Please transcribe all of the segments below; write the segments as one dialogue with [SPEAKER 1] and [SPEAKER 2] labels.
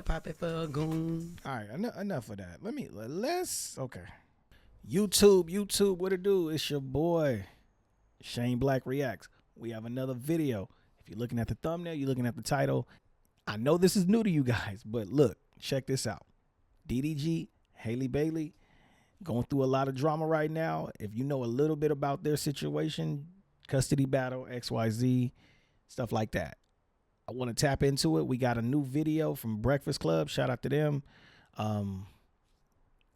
[SPEAKER 1] pop it for a goon.
[SPEAKER 2] All right, enough of that. Let's okay. YouTube, what it do? It's your boy, Shane Black Reacts. We have another video. If you're looking at the thumbnail, you're looking at the title. I know this is new to you guys, but look, check this out. DDG, hallebailey, going through a lot of drama right now. If you know a little bit about their situation, custody battle, XYZ, stuff like that, I want to tap into it. We got a new video from Breakfast Club. Shout out to them.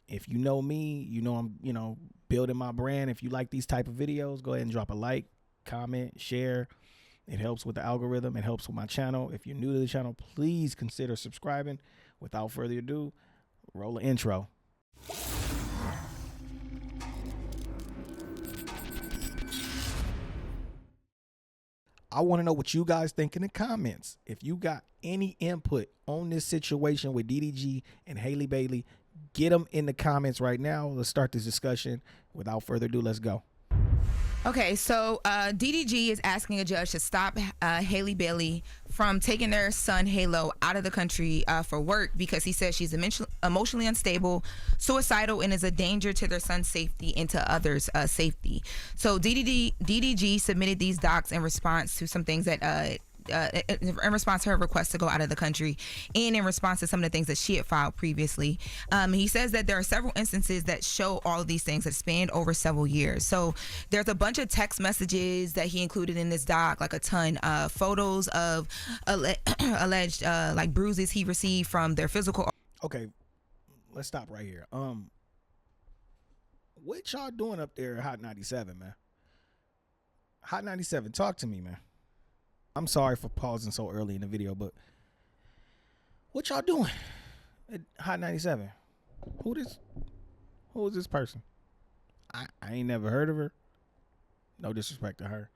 [SPEAKER 2] If you know me, you know I'm, building my brand. If you like these type of videos, go ahead and drop a like, comment, share. It helps with the algorithm. It helps with my channel. If you're new to the channel, please consider subscribing. Without further ado, roll the intro. I want to know what you guys think in the comments. If you got any input on this situation with DDG and hallebailey, get them in the comments right now. Let's start this discussion. Without further ado, let's go.
[SPEAKER 3] Okay, so DDG is asking a judge to stop hallebailey from taking their son HALLE out of the country for work because he says she's emotionally unstable, suicidal, and is a danger to their son's safety and to others' safety. So DDG submitted these docs in response to some things that in response to her request to go out of the country and in response to some of the things that she had filed previously. He says that there are several instances that show all of these things that spanned over several years. So there's a bunch of text messages that he included in this doc, like a ton, photos of alleged like bruises he received from their physical.
[SPEAKER 2] Okay, let's stop right here. What y'all doing up there at Hot 97, man? Hot 97, talk to me, man. I'm sorry for pausing so early in the video, but what y'all doing at Hot 97? Who is this person? I ain't never heard of her. No disrespect to her.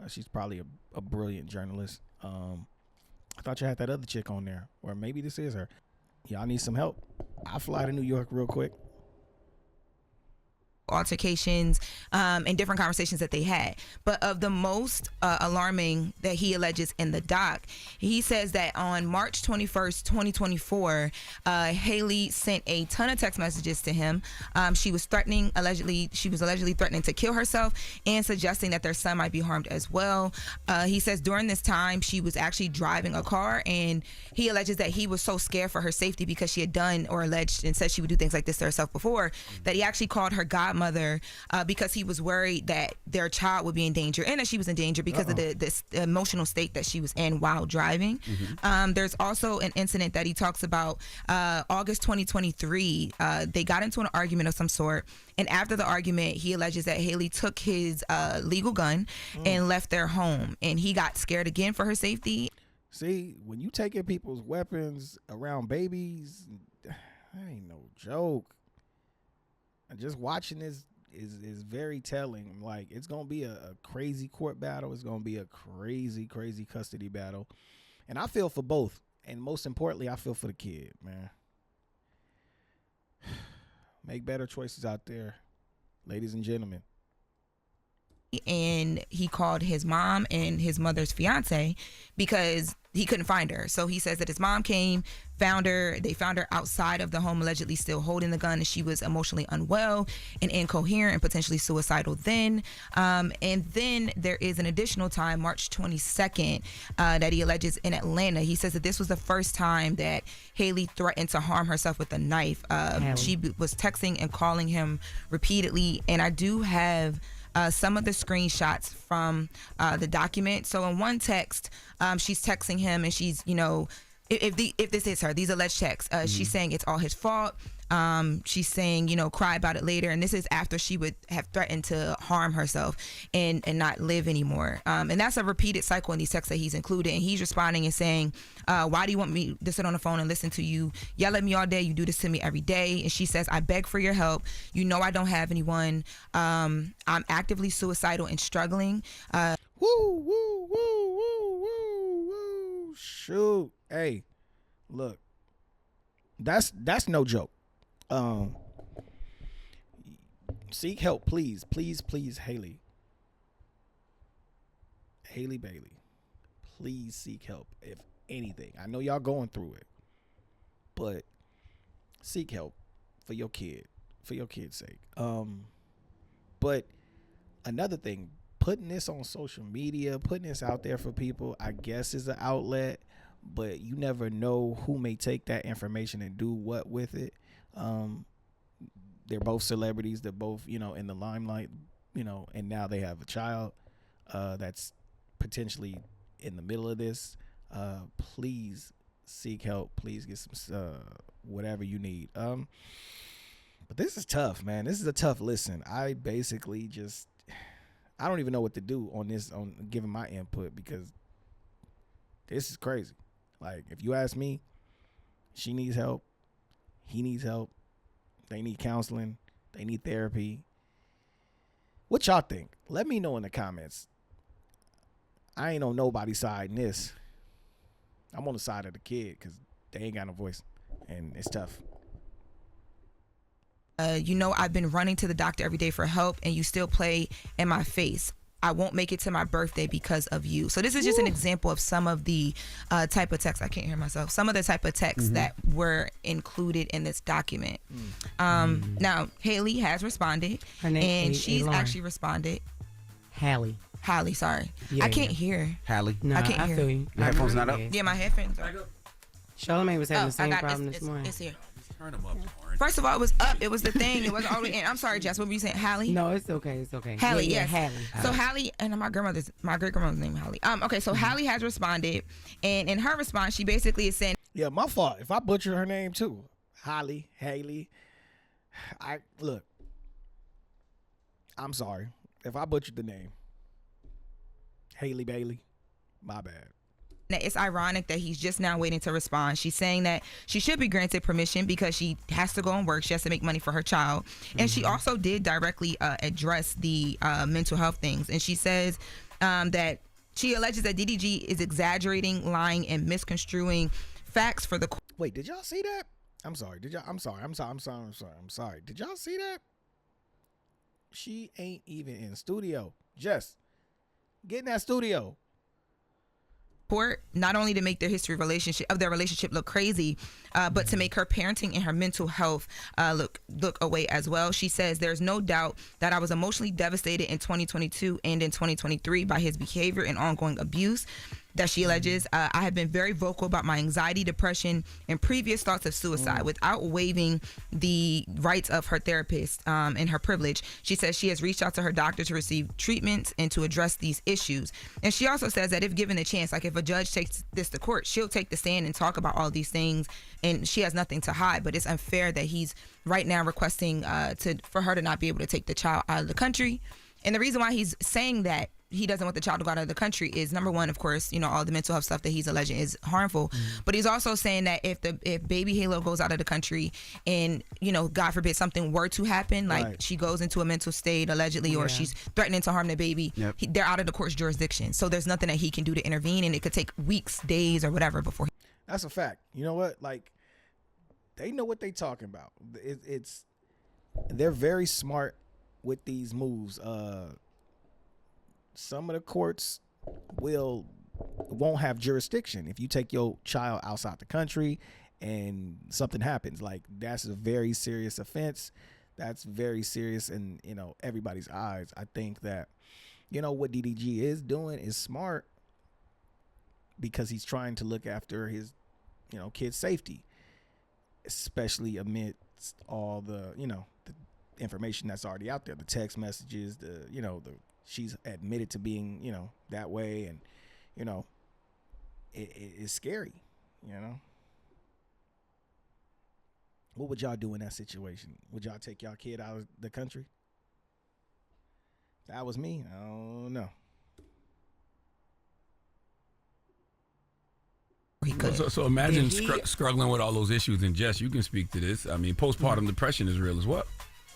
[SPEAKER 2] She's probably a brilliant journalist. I thought you had that other chick on there, or maybe this is her. Y'all need some help. I'll fly to New York real quick.
[SPEAKER 3] Altercations and different conversations that they had, but of the most alarming that he alleges in the doc, he says that on March 21st 2024, HALLE sent a ton of text messages to him. She was allegedly threatening to kill herself and suggesting that their son might be harmed as well. He says during this time she was actually driving a car, and he alleges that he was so scared for her safety because she had done or alleged and said she would do things like this to herself before, that he actually called her godmother because he was worried that their child would be in danger and that she was in danger because of this emotional state that she was in while driving. There's also an incident that he talks about, August 2023. They got into an argument of some sort, and after the argument he alleges that HALLE took his legal gun and left their home, and he got scared again for her safety.
[SPEAKER 2] See, when you taking people's weapons around babies, that ain't no joke. And just watching this is very telling. Like, it's gonna be a crazy court battle. It's gonna be a crazy custody battle, and I feel for both. And most importantly, I feel for the kid, man. Make better choices out there, ladies and gentlemen.
[SPEAKER 3] And he called his mom and his mother's fiance because he couldn't find her. So he says that his mom came, found her. They found her outside of the home, allegedly still holding the gun, and she was emotionally unwell and incoherent and potentially suicidal then. And then there is an additional time, March 22nd, that he alleges in Atlanta. He says that this was the first time that HALLE threatened to harm herself with a knife. She was texting and calling him repeatedly, and I do have some of the screenshots from the document. So in one text, she's texting him, and she's, if this is her, these alleged texts, she's saying it's all his fault. She's saying, cry about it later. And this is after she would have threatened to harm herself and not live anymore. And that's a repeated cycle in these texts that he's included. And he's responding and saying, why do you want me to sit on the phone and listen to you yell at me all day? You do this to me every day. And she says, I beg for your help. I don't have anyone. I'm actively suicidal and struggling.
[SPEAKER 2] Woo. Shoot. Hey, look, that's no joke. Seek help, please, hallebailey, please seek help. If anything, I know y'all going through it, but seek help for your kid's sake. But another thing, putting this on social media, putting this out there for people, I guess is an outlet, but you never know who may take that information and do what with it. They're both celebrities. They're both, in the limelight, and now they have a child that's potentially in the middle of this. Please seek help. Please get some whatever you need. But this is tough, man. This is a tough listen. I basically I don't even know what to do on this, on giving my input, because this is crazy. Like, if you ask me, she needs help. He needs help. They need counseling. They need therapy. What y'all think? Let me know in the comments. I ain't on nobody's side in this. I'm on the side of the kid because they ain't got no voice, and it's tough.
[SPEAKER 3] I've been running to the doctor every day for help, and you still play in my face. I won't make it to my birthday because of you. So this is just an example of some of the type of text. I can't hear myself. Some of the type of texts that were included in this document. Now, HALLE has responded, and she's actually responded. HALLE, sorry.
[SPEAKER 1] Yeah,
[SPEAKER 3] I can't hear.
[SPEAKER 1] HALLE.
[SPEAKER 3] No, I can't hear.
[SPEAKER 1] Feel you.
[SPEAKER 4] Your headphones not up?
[SPEAKER 3] Yeah, my headphones are.
[SPEAKER 1] Charlamagne was having the same problem this
[SPEAKER 3] it's,
[SPEAKER 1] morning.
[SPEAKER 3] It's here.
[SPEAKER 4] Turn them up, Orange.
[SPEAKER 3] First of all, it was up. It was the thing. It wasn't all the way in. I'm sorry, Jess. What were you saying? HALLE?
[SPEAKER 1] No, it's okay. It's okay.
[SPEAKER 3] HALLE,
[SPEAKER 1] yeah,
[SPEAKER 3] yes.
[SPEAKER 1] HALLE.
[SPEAKER 3] So HALLE, and my great grandmother's name is HALLE. Okay, so HALLE has responded, and in her response, she basically is saying,
[SPEAKER 2] Yeah, my fault. If I butcher her name too. HALLE. Look, I'm sorry. If I butchered the name. Hallebailey, my bad.
[SPEAKER 3] that it's ironic that he's just now waiting to respond. She's saying that she should be granted permission because she has to go and work. She has to make money for her child. And she also did directly address the mental health things. And she says that she alleges that DDG is exaggerating, lying, and misconstruing facts for the court.
[SPEAKER 2] Wait, did y'all see that? I'm sorry. Did y'all? I'm sorry. Did y'all see that? She ain't even in studio. Jess, get in that studio.
[SPEAKER 3] Court, not only to make their their relationship look crazy, but to make her parenting and her mental health look away as well. She says, there's no doubt that I was emotionally devastated in 2022 and in 2023 by his behavior and ongoing abuse that she alleges. I have been very vocal about my anxiety, depression, and previous thoughts of suicide without waiving the rights of her therapist and her privilege. She says she has reached out to her doctor to receive treatments and to address these issues. And she also says that if given a chance, like if a judge takes this to court, she'll take the stand and talk about all these things, and she has nothing to hide. But it's unfair that he's right now requesting for her to not be able to take the child out of the country. And the reason why he's saying that he doesn't want the child to go out of the country is, number one, of course, all the mental health stuff that he's alleging is harmful. But he's also saying that if baby HALLE goes out of the country and, God forbid, something were to happen, like she goes into a mental state allegedly, or she's threatening to harm the baby, they're out of the court's jurisdiction. So there's nothing that he can do to intervene, and it could take weeks, days, or whatever before.
[SPEAKER 2] That's a fact. You know what? Like, they know what they talking about. They're very smart with these moves. Some of the courts won't have jurisdiction if you take your child outside the country and something happens. Like, that's a very serious offense. That's very serious in everybody's eyes. I think that what DDG is doing is smart because he's trying to look after his kid's safety, especially amidst all the the information that's already out there, the text messages, she's admitted to being, that way. And, it's scary, What would y'all do in that situation? Would y'all take y'all kid out of the country? If that was me, I don't know.
[SPEAKER 5] So imagine struggling with all those issues. And Jess, you can speak to this. I mean, postpartum depression is real as well.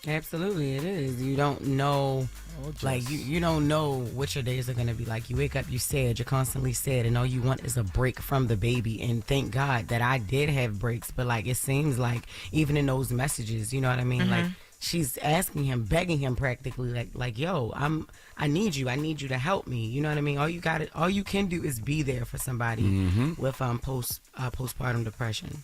[SPEAKER 1] Absolutely, it is. You don't know, you don't know what your days are going to be like. You wake up, you're constantly sad, and all you want is a break from the baby. And thank God that I did have breaks, but it seems like even in those messages, you know what I mean? Like, she's asking him, begging him practically, like, yo, I need you to help me. You know what I mean? All you can do is be there for somebody with postpartum depression.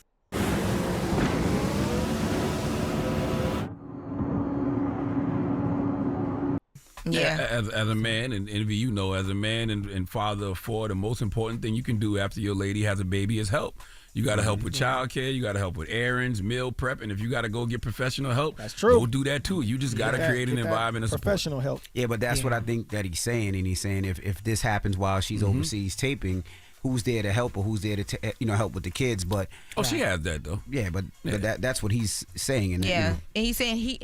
[SPEAKER 3] Yeah.
[SPEAKER 5] As a man, and Envy, you know, as a man and father of 4, the most important thing you can do after your lady has a baby is help. You got to help with childcare. You got to help with errands, meal prep, and if you got to go get professional help,
[SPEAKER 2] that's true.
[SPEAKER 5] Go do that too. You just got to create an environment of support.
[SPEAKER 2] Professional help.
[SPEAKER 6] Yeah, but that's what I think that he's saying, and he's saying if this happens while she's overseas taping, who's there to help her? Who's there to help with the kids? But
[SPEAKER 5] she has that though.
[SPEAKER 6] Yeah, but that's what he's saying. And
[SPEAKER 3] and he's saying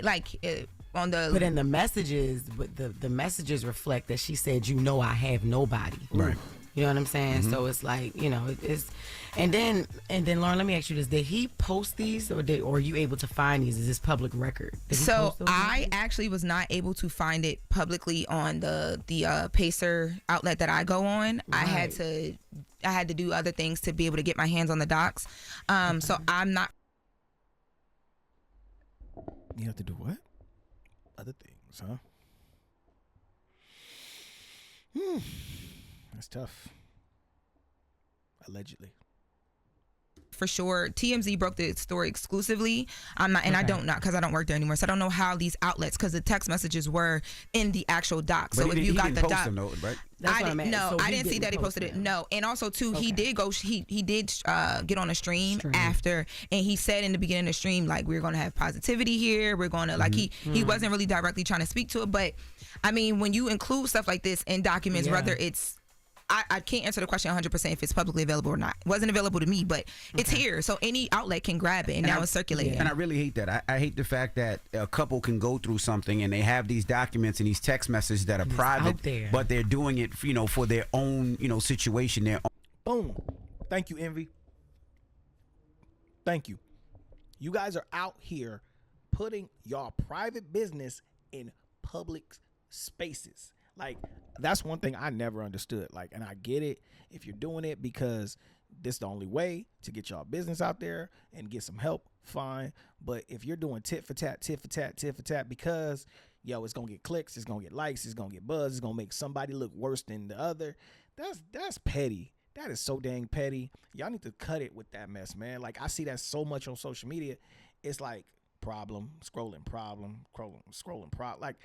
[SPEAKER 3] on the.
[SPEAKER 1] But in the messages, the messages reflect that she said, I have nobody.
[SPEAKER 6] Right.
[SPEAKER 1] You know what I'm saying? So it's like, it's, and then Lauren, let me ask you this: did he post these, or are you able to find these? Is this public record?
[SPEAKER 3] So I actually was not able to find it publicly on the Pacer outlet that I go on.
[SPEAKER 1] Right.
[SPEAKER 3] I had to do other things to be able to get my hands on the docs. So I'm not.
[SPEAKER 2] You have to do what? Other things, huh? That's tough. Allegedly.
[SPEAKER 3] For sure, TMZ broke the story exclusively. I'm not, and I don't know because I don't work there anymore. So I don't know how these outlets, because the text messages were in the actual doc. So if you got the doc,
[SPEAKER 6] right?
[SPEAKER 3] I didn't see that he posted it. No, and also too, he did go. He did get on a stream after, and he said in the beginning of the stream, like, we're gonna have positivity here. We're gonna he wasn't really directly trying to speak to it, but I mean, when you include stuff like this in documents, whether it's I can't answer the question 100% if it's publicly available or not. It wasn't available to me, but it's here. So any outlet can grab it, and now it's circulating.
[SPEAKER 6] And I really hate that. I hate the fact that a couple can go through something and they have these documents and these text messages that are private, but they're doing it, for their own, situation. Their own.
[SPEAKER 2] Boom. Thank you, Envy. Thank you. You guys are out here putting y'all private business in public spaces. Like, that's one thing I never understood. Like, and I get it if you're doing it because this is the only way to get y'all business out there and get some help, fine. But if you're doing tit for tat because, it's going to get clicks, it's going to get likes, it's going to get buzz, it's going to make somebody look worse than the other, that's petty. That is so dang petty. Y'all need to cut it with that mess, man. Like, I see that so much on social media. It's like scrolling problem. Like,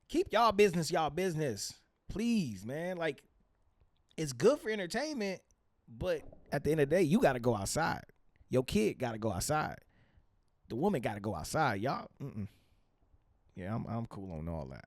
[SPEAKER 2] keep y'all business, please, man. Like, it's good for entertainment, but at the end of the day, you got to go outside. Your kid got to go outside. The woman got to go outside. Y'all, yeah, I'm cool on all that.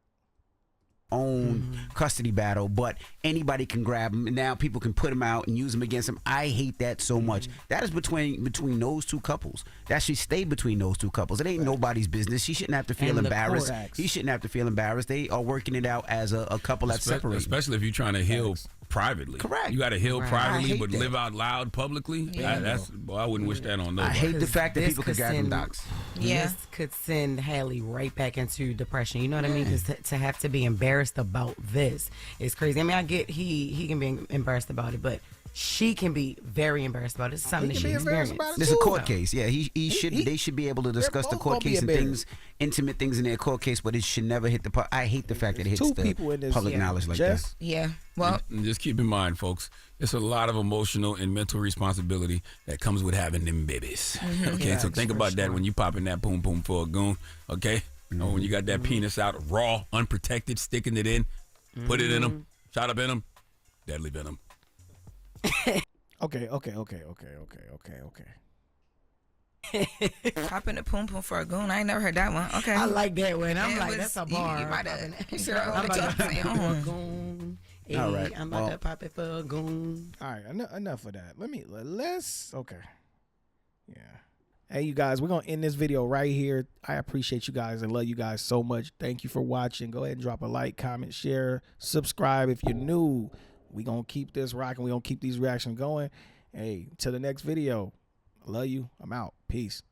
[SPEAKER 6] Own custody battle, but anybody can grab them, and now people can put them out and use them against them. I hate that so much. That is between those two couples. That should stay between those two couples. It ain't nobody's business. She shouldn't have to feel embarrassed. He shouldn't have to feel embarrassed. They are working it out as a couple that's separated.
[SPEAKER 5] Especially if you're trying to heal privately.
[SPEAKER 6] Correct.
[SPEAKER 5] You got to heal privately, but live out loud publicly.
[SPEAKER 3] Yeah.
[SPEAKER 5] I wouldn't wish that on nobody.
[SPEAKER 6] I hate the fact that people could grab them docs.
[SPEAKER 1] This could send HALLE right back into depression. You know what I mean? Because to have to be embarrassed about this is crazy. I mean, I get he can be embarrassed about it, but she can be very embarrassed about it. It's something that she experienced.
[SPEAKER 6] There's a court case. Yeah, they should be able to discuss the court case and things, intimate things in their court case, but it should never hit the. I hate the fact that it hits the public knowledge like that.
[SPEAKER 3] Yeah. Well,
[SPEAKER 5] and just keep in mind, folks, it's a lot of emotional and mental responsibility that comes with having them babies. Okay, so think about that when you popping that poom poom for a goon. Okay, when you got that penis out raw, unprotected, sticking it in, put it in them, shot up in them, deadly venom.
[SPEAKER 2] Okay.
[SPEAKER 3] popping a poom poom for a goon. I ain't never heard that one. Okay.
[SPEAKER 1] I like that one. I'm like, that's a bar.
[SPEAKER 3] You might have.
[SPEAKER 1] I'm about to pop it for a goon. Hey,
[SPEAKER 6] all right.
[SPEAKER 1] I'm about to pop it for a goon.
[SPEAKER 2] All right, enough of that. Let's okay. Yeah. Hey, you guys, we're going to end this video right here. I appreciate you guys and love you guys so much. Thank you for watching. Go ahead and drop a like, comment, share, subscribe if you're new. We're going to keep this rocking. We're going to keep these reactions going. Hey, till the next video. I love you. I'm out. Peace.